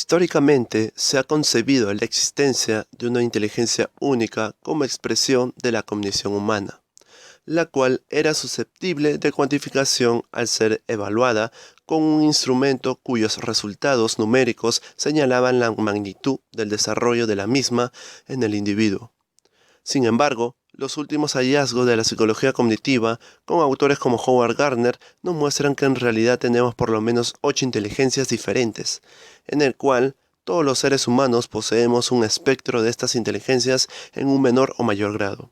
Históricamente se ha concebido la existencia de una inteligencia única como expresión de la cognición humana, la cual era susceptible de cuantificación al ser evaluada con un instrumento cuyos resultados numéricos señalaban la magnitud del desarrollo de la misma en el individuo. Sin embargo, los últimos hallazgos de la psicología cognitiva, con autores como Howard Gardner, nos muestran que en realidad tenemos por lo menos 8 inteligencias diferentes, en el cual todos los seres humanos poseemos un espectro de estas inteligencias en un menor o mayor grado.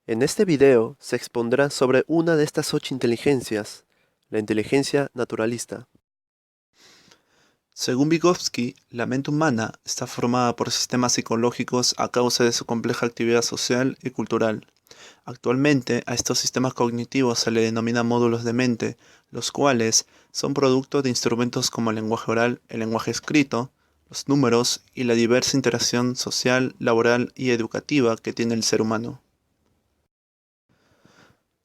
En este video se expondrá sobre una de estas 8 inteligencias, la inteligencia naturalista. Según Vygotsky, la mente humana está formada por sistemas psicológicos a causa de su compleja actividad social y cultural. Actualmente, a estos sistemas cognitivos se le denomina módulos de mente, los cuales son producto de instrumentos como el lenguaje oral, el lenguaje escrito, los números y la diversa interacción social, laboral y educativa que tiene el ser humano.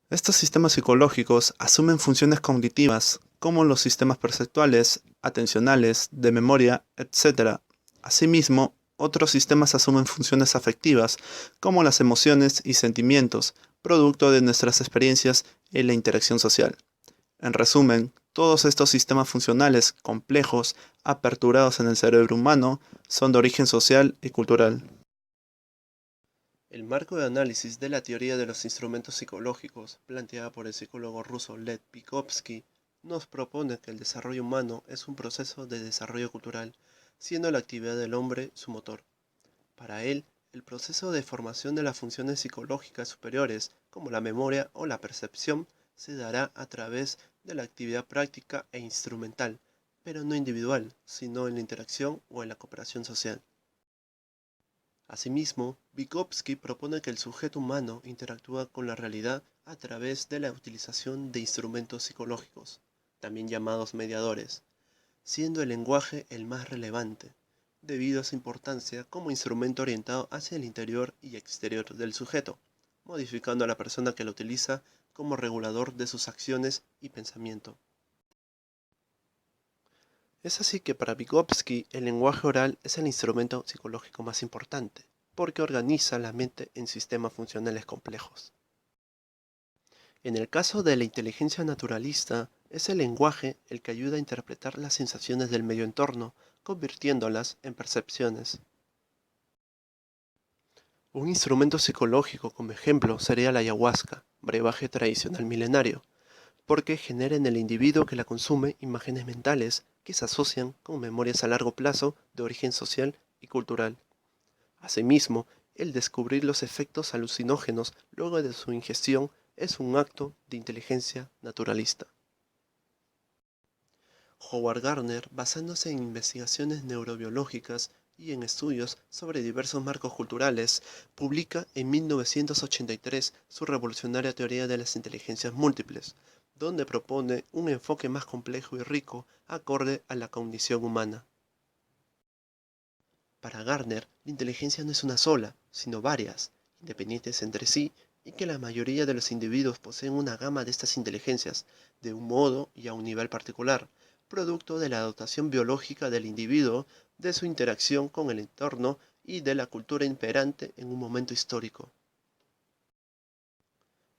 Estos sistemas psicológicos asumen funciones cognitivas, como los sistemas perceptuales, atencionales, de memoria, etc. Asimismo, otros sistemas asumen funciones afectivas, como las emociones y sentimientos, producto de nuestras experiencias y la interacción social. En resumen, todos estos sistemas funcionales complejos, aperturados en el cerebro humano, son de origen social y cultural. El marco de análisis de la teoría de los instrumentos psicológicos, planteada por el psicólogo ruso Lev Vygotsky, nos propone que el desarrollo humano es un proceso de desarrollo cultural, siendo la actividad del hombre su motor. Para él, el proceso de formación de las funciones psicológicas superiores, como la memoria o la percepción, se dará a través de la actividad práctica e instrumental, pero no individual, sino en la interacción o en la cooperación social. Asimismo, Vygotsky propone que el sujeto humano interactúa con la realidad a través de la utilización de instrumentos psicológicos, también llamados mediadores, siendo el lenguaje el más relevante, debido a su importancia como instrumento orientado hacia el interior y exterior del sujeto, modificando a la persona que lo utiliza como regulador de sus acciones y pensamiento. Es así que para Vygotsky el lenguaje oral es el instrumento psicológico más importante, porque organiza la mente en sistemas funcionales complejos. En el caso de la inteligencia naturalista, es el lenguaje el que ayuda a interpretar las sensaciones del medio entorno, convirtiéndolas en percepciones. Un instrumento psicológico como ejemplo sería la ayahuasca, brebaje tradicional milenario, porque genera en el individuo que la consume imágenes mentales que se asocian con memorias a largo plazo de origen social y cultural. Asimismo, el descubrir los efectos alucinógenos luego de su ingestión es un acto de inteligencia naturalista. Howard Gardner, basándose en investigaciones neurobiológicas y en estudios sobre diversos marcos culturales, publica en 1983 su revolucionaria teoría de las inteligencias múltiples, donde propone un enfoque más complejo y rico acorde a la cognición humana. Para Gardner, la inteligencia no es una sola, sino varias, independientes entre sí, y que la mayoría de los individuos poseen una gama de estas inteligencias, de un modo y a un nivel particular, producto de la dotación biológica del individuo, de su interacción con el entorno y de la cultura imperante en un momento histórico.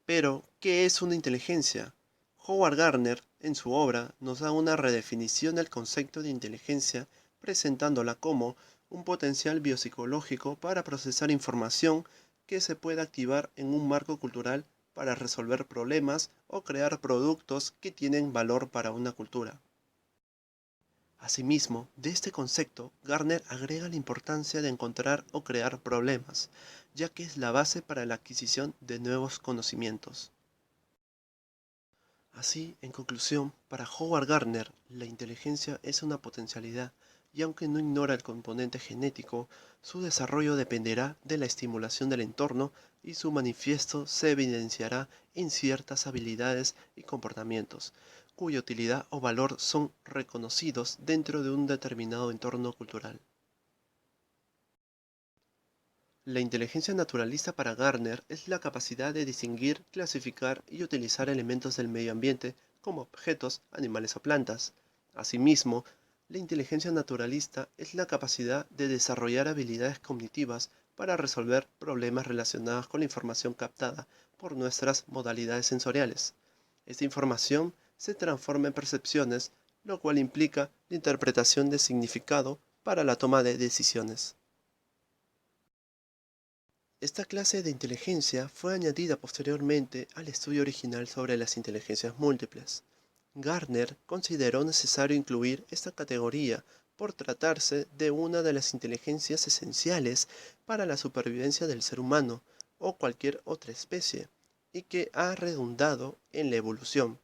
Pero, ¿qué es una inteligencia? Howard Gardner, en su obra, nos da una redefinición del concepto de inteligencia, presentándola como un potencial biopsicológico para procesar información que se puede activar en un marco cultural para resolver problemas o crear productos que tienen valor para una cultura. Asimismo, de este concepto, Gardner agrega la importancia de encontrar o crear problemas, ya que es la base para la adquisición de nuevos conocimientos. Así, en conclusión, para Howard Gardner, la inteligencia es una potencialidad y aunque no ignora el componente genético, su desarrollo dependerá de la estimulación del entorno y su manifiesto se evidenciará en ciertas habilidades y comportamientos, cuya utilidad o valor son reconocidos dentro de un determinado entorno cultural. La inteligencia naturalista para Gardner es la capacidad de distinguir, clasificar y utilizar elementos del medio ambiente como objetos, animales o plantas. Asimismo, La inteligencia naturalista es la capacidad de desarrollar habilidades cognitivas para resolver problemas relacionados con la información captada por nuestras modalidades sensoriales. Esta información se transforma en percepciones, lo cual implica la interpretación de significado para la toma de decisiones. Esta clase de inteligencia fue añadida posteriormente al estudio original sobre las inteligencias múltiples. Gardner consideró necesario incluir esta categoría por tratarse de una de las inteligencias esenciales para la supervivencia del ser humano o cualquier otra especie, y que ha redundado en la evolución.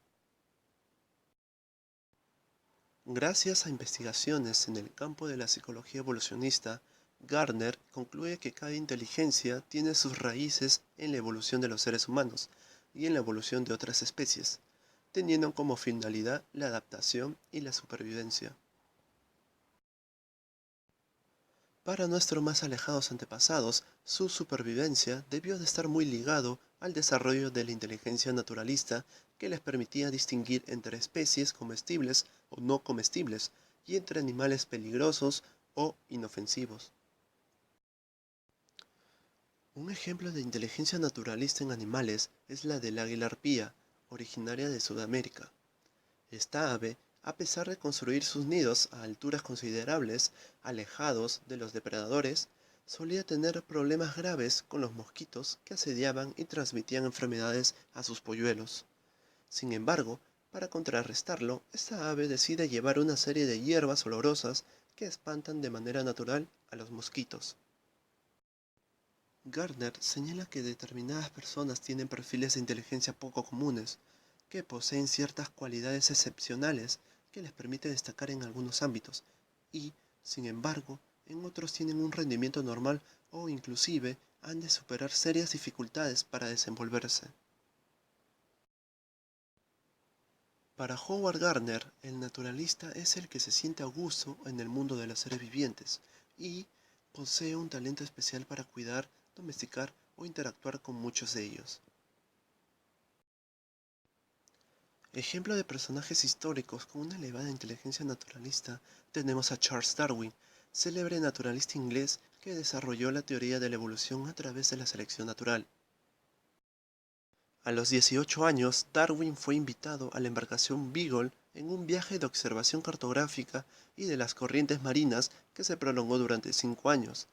Gracias a investigaciones en el campo de la psicología evolucionista, Gardner concluye que cada inteligencia tiene sus raíces en la evolución de los seres humanos y en la evolución de otras especies, teniendo como finalidad la adaptación y la supervivencia. Para nuestros más alejados antepasados, su supervivencia debió de estar muy ligado al desarrollo de la inteligencia naturalista que les permitía distinguir entre especies comestibles o no comestibles y entre animales peligrosos o inofensivos. Un ejemplo de inteligencia naturalista en animales es la del águila arpía, originaria de Sudamérica. Esta ave, a pesar de construir sus nidos a alturas considerables, alejados de los depredadores, solía tener problemas graves con los mosquitos que asediaban y transmitían enfermedades a sus polluelos. Sin embargo, para contrarrestarlo, esta ave decide llevar una serie de hierbas olorosas que espantan de manera natural a los mosquitos. Gardner señala que determinadas personas tienen perfiles de inteligencia poco comunes, que poseen ciertas cualidades excepcionales que les permite destacar en algunos ámbitos y, sin embargo, en otros tienen un rendimiento normal o inclusive han de superar serias dificultades para desenvolverse. Para Howard Gardner, el naturalista es el que se siente a gusto en el mundo de los seres vivientes y posee un talento especial para cuidar, domesticar o interactuar con muchos de ellos. Ejemplo de personajes históricos con una elevada inteligencia naturalista tenemos a Charles Darwin, célebre naturalista inglés que desarrolló la teoría de la evolución a través de la selección natural. A los 18 años, Darwin fue invitado a la embarcación Beagle en un viaje de observación cartográfica y de las corrientes marinas que se prolongó durante 5 años.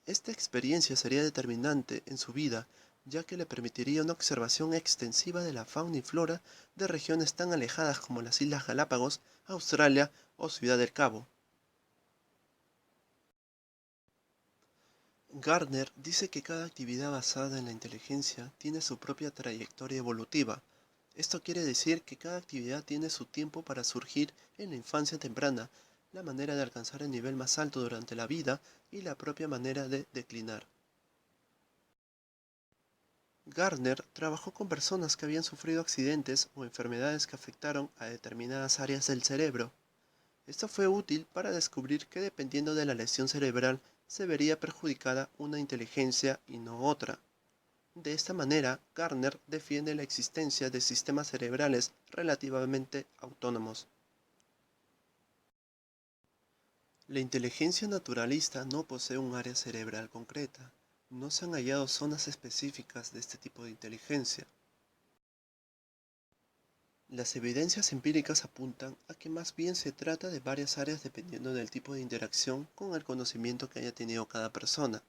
Esta experiencia sería determinante en su vida, ya que le permitiría una observación extensiva de la fauna y flora de regiones tan alejadas como las Islas Galápagos, Australia o Ciudad del Cabo. Gardner dice que cada actividad basada en la inteligencia tiene su propia trayectoria evolutiva. Esto quiere decir que cada actividad tiene su tiempo para surgir en la infancia temprana, la manera de alcanzar el nivel más alto durante la vida y la propia manera de declinar. Gardner trabajó con personas que habían sufrido accidentes o enfermedades que afectaron a determinadas áreas del cerebro. Esto fue útil para descubrir que dependiendo de la lesión cerebral se vería perjudicada una inteligencia y no otra. De esta manera, Gardner defiende la existencia de sistemas cerebrales relativamente autónomos. La inteligencia naturalista no posee un área cerebral concreta. No se han hallado zonas específicas de este tipo de inteligencia. Las evidencias empíricas apuntan a que más bien se trata de varias áreas dependiendo del tipo de interacción con el conocimiento que haya tenido cada persona.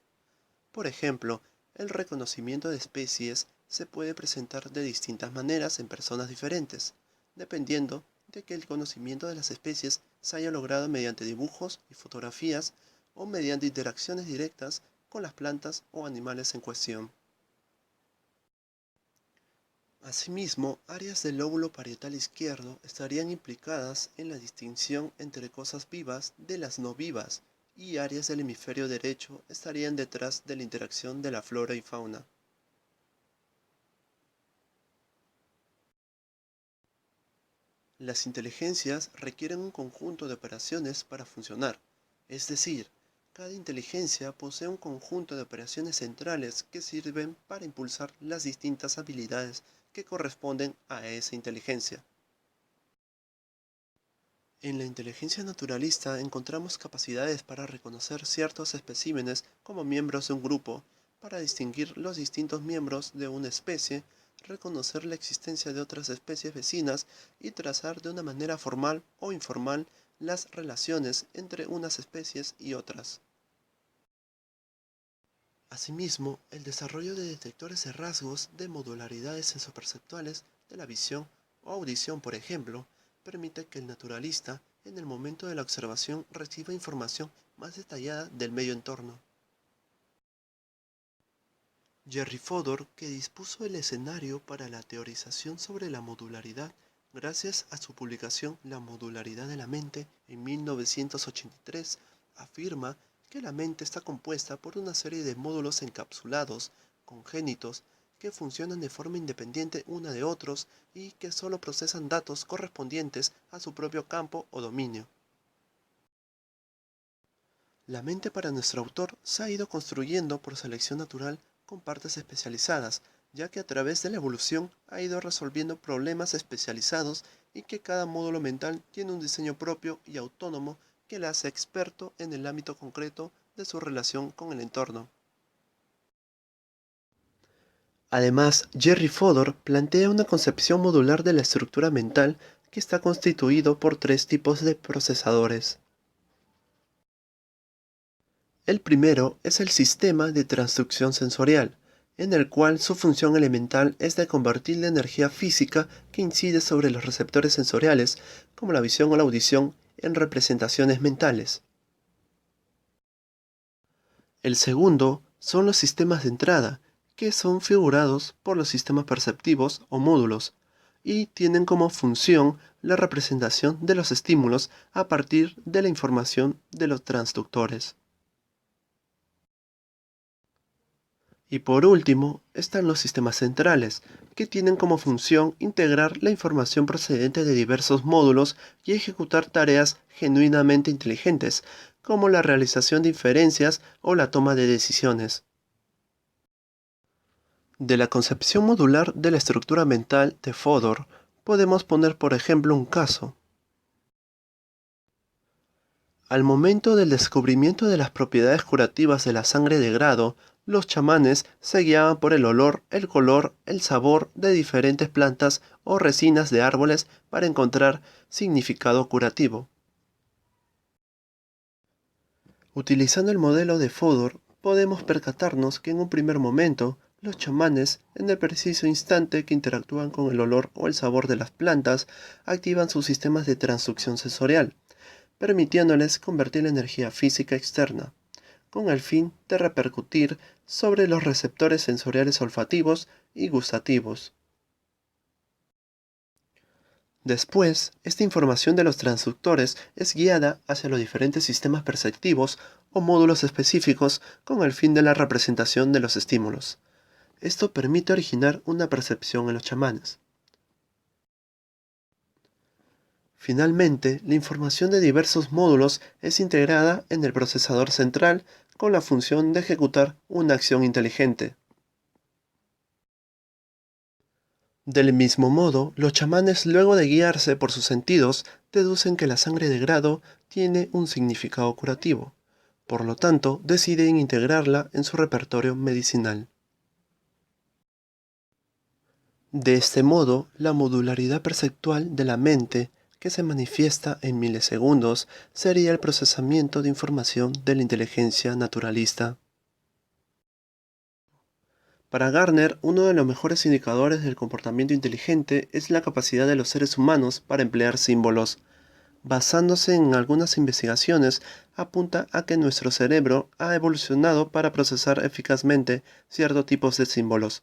Por ejemplo, el reconocimiento de especies se puede presentar de distintas maneras en personas diferentes, dependiendo de que el conocimiento de las especies se haya logrado mediante dibujos y fotografías o mediante interacciones directas con las plantas o animales en cuestión. Asimismo, áreas del lóbulo parietal izquierdo estarían implicadas en la distinción entre cosas vivas de las no vivas, y áreas del hemisferio derecho estarían detrás de la interacción de la flora y fauna. Las inteligencias requieren un conjunto de operaciones para funcionar, es decir, cada inteligencia posee un conjunto de operaciones centrales que sirven para impulsar las distintas habilidades que corresponden a esa inteligencia. En la inteligencia naturalista encontramos capacidades para reconocer ciertos especímenes como miembros de un grupo, para distinguir los distintos miembros de una especie, reconocer la existencia de otras especies vecinas y trazar de una manera formal o informal las relaciones entre unas especies y otras. Asimismo, el desarrollo de detectores de rasgos de modularidades sensoperceptuales de la visión o audición, por ejemplo, permite que el naturalista, en el momento de la observación, reciba información más detallada del medio entorno. Jerry Fodor, que dispuso el escenario para la teorización sobre la modularidad, gracias a su publicación La modularidad de la mente en 1983, afirma que la mente está compuesta por una serie de módulos encapsulados, congénitos, que funcionan de forma independiente una de otros y que solo procesan datos correspondientes a su propio campo o dominio. La mente para nuestro autor se ha ido construyendo por selección natural con partes especializadas, ya que a través de la evolución ha ido resolviendo problemas especializados y que cada módulo mental tiene un diseño propio y autónomo que le hace experto en el ámbito concreto de su relación con el entorno. Además, Jerry Fodor plantea una concepción modular de la estructura mental que está constituido por tres tipos de procesadores. El primero es el sistema de transducción sensorial, en el cual su función elemental es de convertir la energía física que incide sobre los receptores sensoriales, como la visión o la audición, en representaciones mentales. El segundo son los sistemas de entrada, que son figurados por los sistemas perceptivos o módulos, y tienen como función la representación de los estímulos a partir de la información de los transductores. Y por último, están los sistemas centrales, que tienen como función integrar la información procedente de diversos módulos y ejecutar tareas genuinamente inteligentes, como la realización de inferencias o la toma de decisiones. De la concepción modular de la estructura mental de Fodor, podemos poner por ejemplo un caso. Al momento del descubrimiento de las propiedades curativas de la sangre de grado, los chamanes se guiaban por el olor, el color, el sabor de diferentes plantas o resinas de árboles para encontrar significado curativo. Utilizando el modelo de Fodor, podemos percatarnos que en un primer momento, los chamanes, en el preciso instante que interactúan con el olor o el sabor de las plantas, activan sus sistemas de transducción sensorial, permitiéndoles convertir la energía física externa, con el fin de repercutir sobre los receptores sensoriales olfativos y gustativos. Después, esta información de los transductores es guiada hacia los diferentes sistemas perceptivos o módulos específicos con el fin de la representación de los estímulos. Esto permite originar una percepción en los chamanes. Finalmente, la información de diversos módulos es integrada en el procesador central con la función de ejecutar una acción inteligente. Del mismo modo, los chamanes, luego de guiarse por sus sentidos, deducen que la sangre de grado tiene un significado curativo. Por lo tanto, deciden integrarla en su repertorio medicinal. De este modo, la modularidad perceptual de la mente, que se manifiesta en milisegundos, sería el procesamiento de información de la inteligencia naturalista. Para Gardner, uno de los mejores indicadores del comportamiento inteligente es la capacidad de los seres humanos para emplear símbolos. Basándose en algunas investigaciones, apunta a que nuestro cerebro ha evolucionado para procesar eficazmente ciertos tipos de símbolos.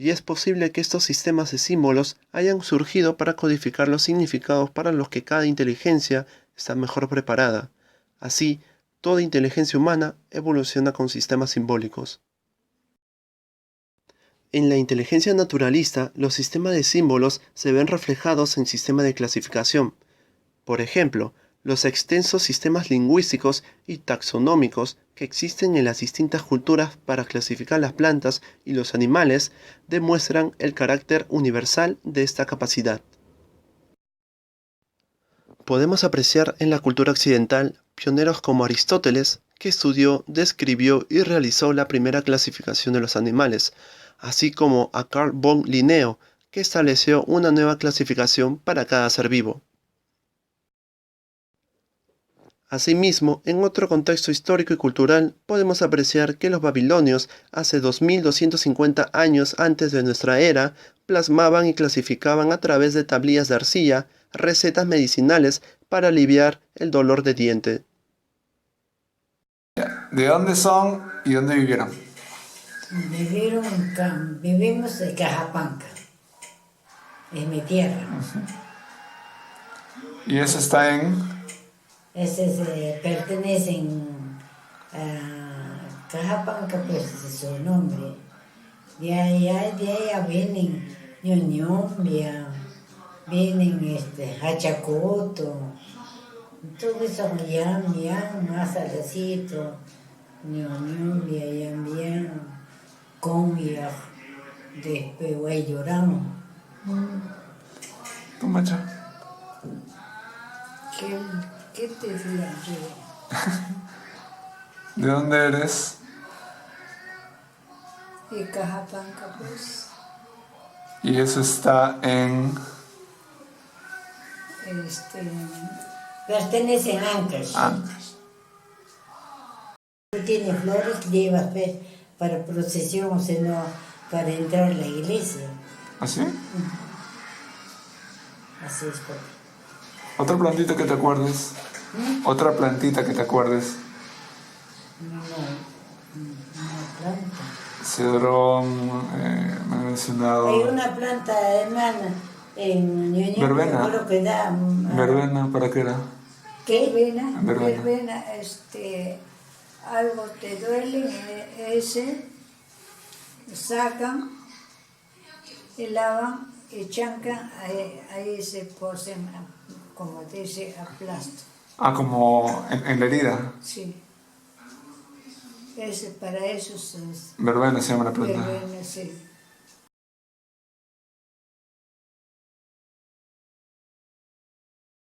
Y es posible que estos sistemas de símbolos hayan surgido para codificar los significados para los que cada inteligencia está mejor preparada. Así, toda inteligencia humana evoluciona con sistemas simbólicos. En la inteligencia naturalista, los sistemas de símbolos se ven reflejados en sistemas de clasificación. Por ejemplo, los extensos sistemas lingüísticos y taxonómicos que existen en las distintas culturas para clasificar las plantas y los animales demuestran el carácter universal de esta capacidad. Podemos apreciar en la cultura occidental pioneros como Aristóteles, que estudió, describió y realizó la primera clasificación de los animales, así como a Carl von Linneo, que estableció una nueva clasificación para cada ser vivo. Asimismo, en otro contexto histórico y cultural, podemos apreciar que los babilonios, hace 2250 años antes de nuestra era, plasmaban y clasificaban a través de tablillas de arcilla recetas medicinales para aliviar el dolor de diente. ¿De dónde son y dónde vivieron? Vivimos en Cajapanca, en mi tierra. Y eso está en... Pertenecen a Cajapanca, pues es su nombre. De allá vienen Ñuñumbia, vienen Hachacoto, todo eso, Yambián, más atrásito, Ñuñumbia, Yambián, Combia, después Guayllorán. ¿Tu macho? ¿Qué te decía yo? ¿De dónde eres? De Cajapanca, pues. Y eso está en... Pertenece a Ancash. Ancash. Tiene flores que lleva para procesión, o sea, no para entrar a la iglesia. ¿Así? Así es, papi. ¿Otra plantita que te acuerdes? ¿Otra plantita que te acuerdes? No planta. Cedrón, me ha mencionado... Hay una planta, hermana, en Ñuñumbia. Verbena. Creo que da. ¿Verbena para qué era? ¿Qué? Verbena. Verbena. Algo te duele, ese, sacan, y lavan, y chancan, ahí se posen, como dice, aplasto. Ah, como en la herida. Sí. Para eso es Verbena se llama la planta. verbena, sí.